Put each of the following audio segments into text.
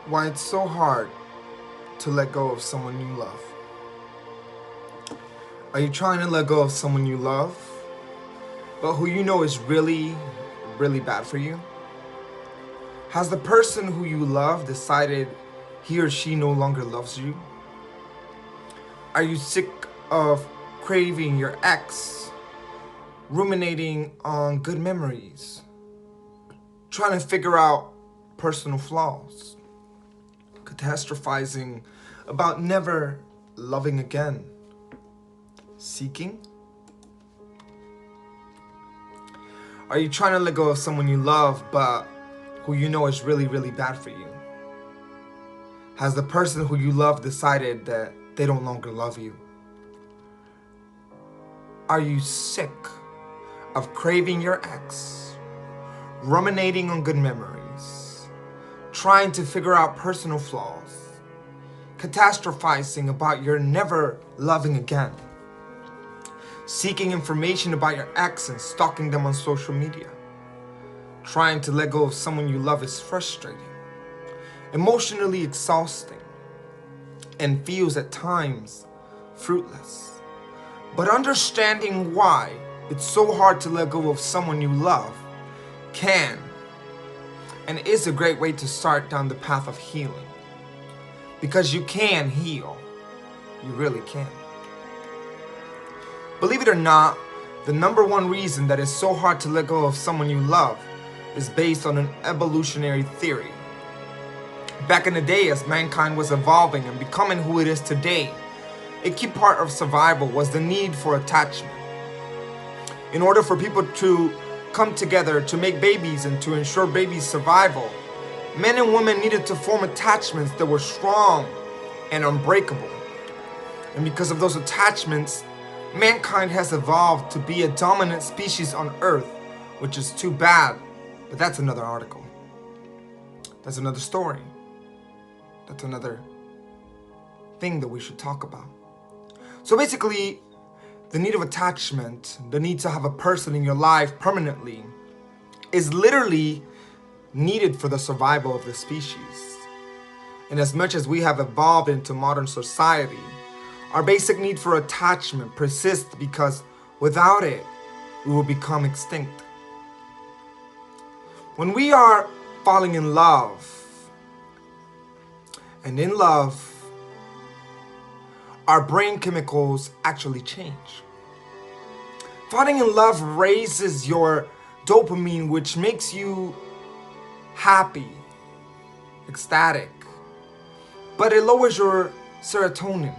Why it's so hard to let go of someone you love. Are you trying to let go of someone you love, but who you know is really, really bad for you? Has the person who you love decided he or she no longer loves you? Are you sick of craving your ex, ruminating on good memories, trying to figure out personal flaws, catastrophizing about never loving again, seeking? Are you trying to let go of someone you love but who you know is really, really bad for you? Has the person who you love decided that they don't longer love you? Are you sick of craving your ex, ruminating on good memories, trying to figure out personal flaws, catastrophizing about your never loving again, seeking information about your ex and stalking them on social media? Trying to let go of someone you love is frustrating, emotionally exhausting, and feels at times fruitless. But understanding why it's so hard to let go of someone you love can and is a great way to start down the path of healing. Because you can heal. You really can. Believe it or not, the number one reason that it's so hard to let go of someone you love is based on an evolutionary theory. Back in the day, as mankind was evolving and becoming who it is today, a key part of survival was the need for attachment. In order for people to come together to make babies and to ensure babies' survival, men and women needed to form attachments that were strong and unbreakable. And because of those attachments, mankind has evolved to be a dominant species on Earth, which is too bad, but that's another article. That's another story. That's another thing that we should talk about. So basically, the need of attachment, the need to have a person in your life permanently, is literally needed for the survival of the species. And as much as we have evolved into modern society, our basic need for attachment persists because without it, we will become extinct. When we are falling in love, and in love, our brain chemicals actually change. Falling in love raises your dopamine, which makes you happy, ecstatic, but it lowers your serotonin.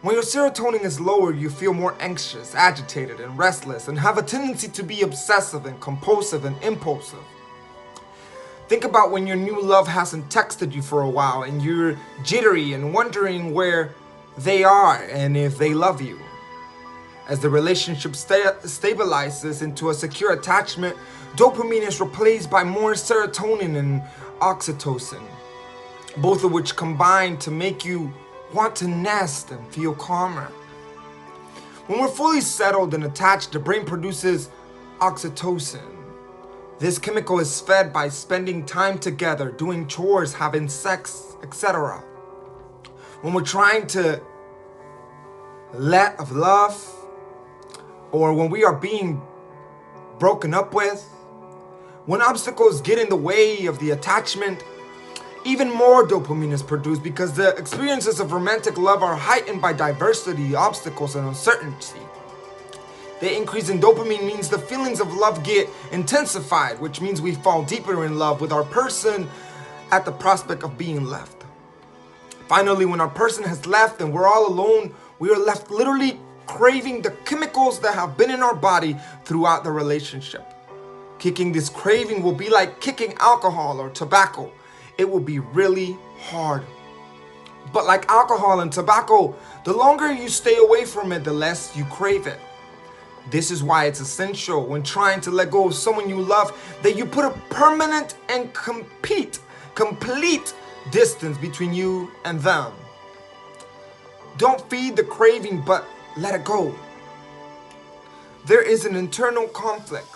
When your serotonin is lower, you feel more anxious, agitated, and restless, and have a tendency to be obsessive and compulsive and impulsive. Think about when your new love hasn't texted you for a while and you're jittery and wondering where they are and if they love you. As the relationship stabilizes into a secure attachment, dopamine is replaced by more serotonin and oxytocin, both of which combine to make you want to nest and feel calmer. When we're fully settled and attached, the brain produces oxytocin. This chemical is fed by spending time together, doing chores, having sex, etc. When we're trying to let of love, or when we are being broken up with, when obstacles get in the way of the attachment, even more dopamine is produced because the experiences of romantic love are heightened by diversity, obstacles, and uncertainty. The increase in dopamine means the feelings of love get intensified, which means we fall deeper in love with our person at the prospect of being left. Finally, when our person has left and we're all alone, we are left literally craving the chemicals that have been in our body throughout the relationship. Kicking this craving will be like kicking alcohol or tobacco. It will be really hard. But like alcohol and tobacco, the longer you stay away from it, the less you crave it. This is why it's essential when trying to let go of someone you love that you put a permanent and complete distance between you and them. Don't feed the craving, but let it go. There is an internal conflict.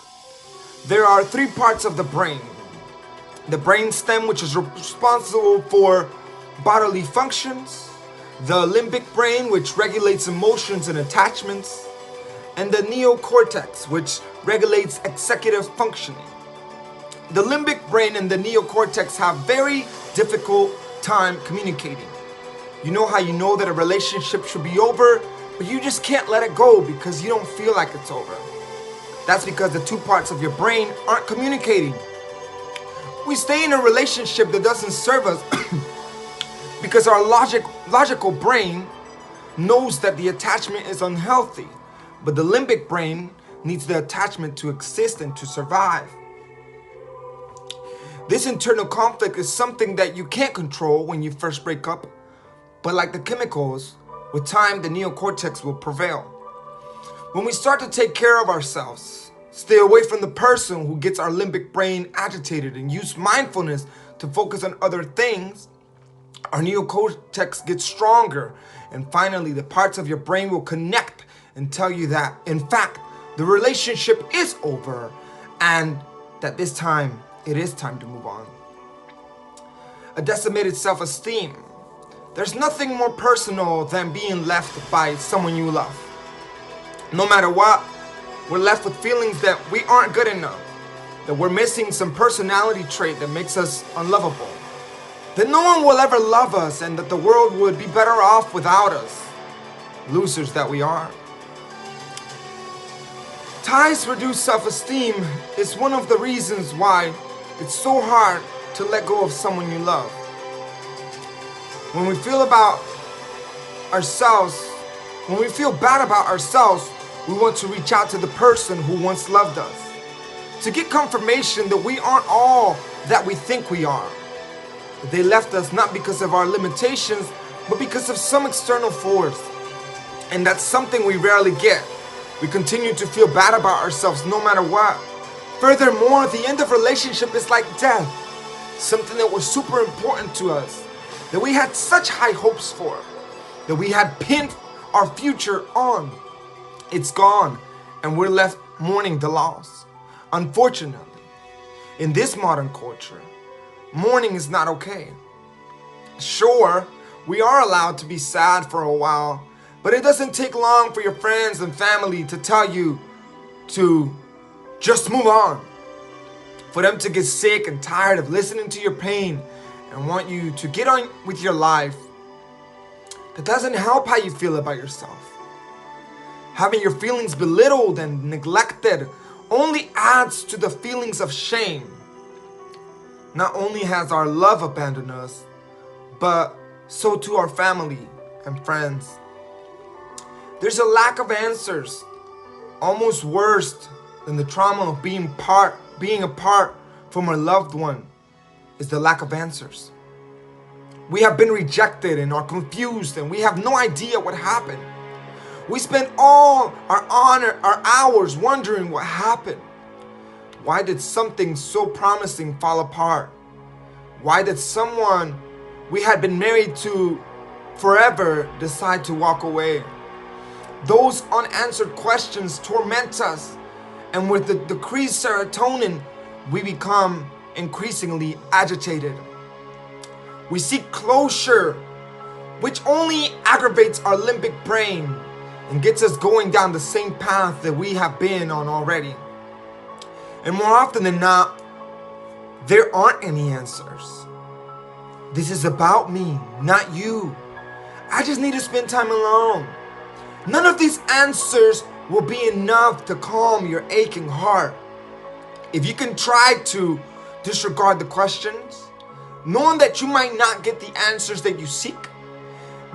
There are three parts of the brain: the brain stem, which is responsible for bodily functions, the limbic brain, which regulates emotions and attachments, and the neocortex, which regulates executive functioning. The limbic brain and the neocortex have very difficult time communicating. You know how you know that a relationship should be over, but you just can't let it go because you don't feel like it's over. That's because the two parts of your brain aren't communicating. We stay in a relationship that doesn't serve us because our logical brain knows that the attachment is unhealthy, but the limbic brain needs the attachment to exist and to survive. This internal conflict is something that you can't control when you first break up, but like the chemicals, with time the neocortex will prevail. When we start to take care of ourselves, stay away from the person who gets our limbic brain agitated, and use mindfulness to focus on other things, our neocortex gets stronger, and finally the parts of your brain will connect and tell you that, in fact, the relationship is over and that this time it is time to move on. A decimated self-esteem. There's nothing more personal than being left by someone you love. No matter what, we're left with feelings that we aren't good enough, that we're missing some personality trait that makes us unlovable, that no one will ever love us, and that the world would be better off without us. Losers that we are. Ty's reduced self-esteem is one of the reasons why it's so hard to let go of someone you love. When we feel bad about ourselves, we want to reach out to the person who once loved us, to get confirmation that we aren't all that we think we are. That they left us not because of our limitations, but because of some external force. And that's something we rarely get. We continue to feel bad about ourselves no matter what. Furthermore, the end of relationship is like death, something that was super important to us, that we had such high hopes for, that we had pinned our future on. It's gone, and we're left mourning the loss. Unfortunately, in this modern culture, mourning is not okay. Sure, we are allowed to be sad for a while, but it doesn't take long for your friends and family to tell you to just move on. For them to get sick and tired of listening to your pain and want you to get on with your life. That doesn't help how you feel about yourself. Having your feelings belittled and neglected only adds to the feelings of shame. Not only has our love abandoned us, but so too our family and friends. There's a lack of answers, almost worse than the trauma of being apart from our loved one is the lack of answers. We have been rejected and are confused, and we have no idea what happened. We spend all our hours wondering what happened. Why did something so promising fall apart? Why did someone we had been married to forever decide to walk away? Those unanswered questions torment us, and with the decreased serotonin, we become increasingly agitated. We seek closure, which only aggravates our limbic brain and gets us going down the same path that we have been on already. And more often than not, there aren't any answers. This is about me, not you. I just need to spend time alone. None of these answers will be enough to calm your aching heart. If you can try to disregard the questions, knowing that you might not get the answers that you seek,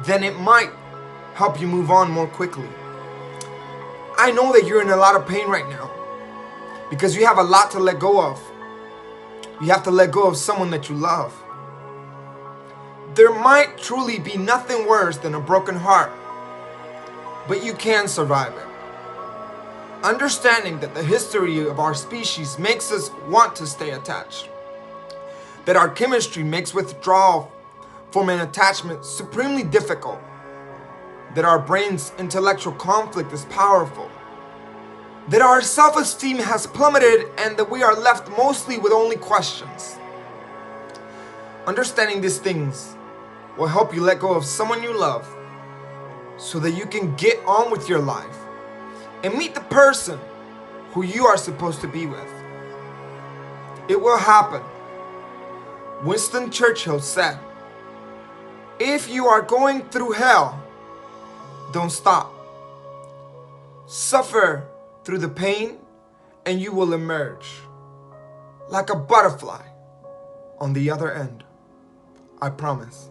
then it might help you move on more quickly. I know that you're in a lot of pain right now because you have a lot to let go of. You have to let go of someone that you love. There might truly be nothing worse than a broken heart, but you can survive it. Understanding that the history of our species makes us want to stay attached, that our chemistry makes withdrawal from an attachment supremely difficult, that our brain's intellectual conflict is powerful, that our self-esteem has plummeted, and that we are left mostly with only questions. Understanding these things will help you let go of someone you love so that you can get on with your life and meet the person who you are supposed to be with. It will happen. Winston Churchill said, "If you are going through hell, don't stop. Suffer through the pain and you will emerge like a butterfly on the other end. I promise."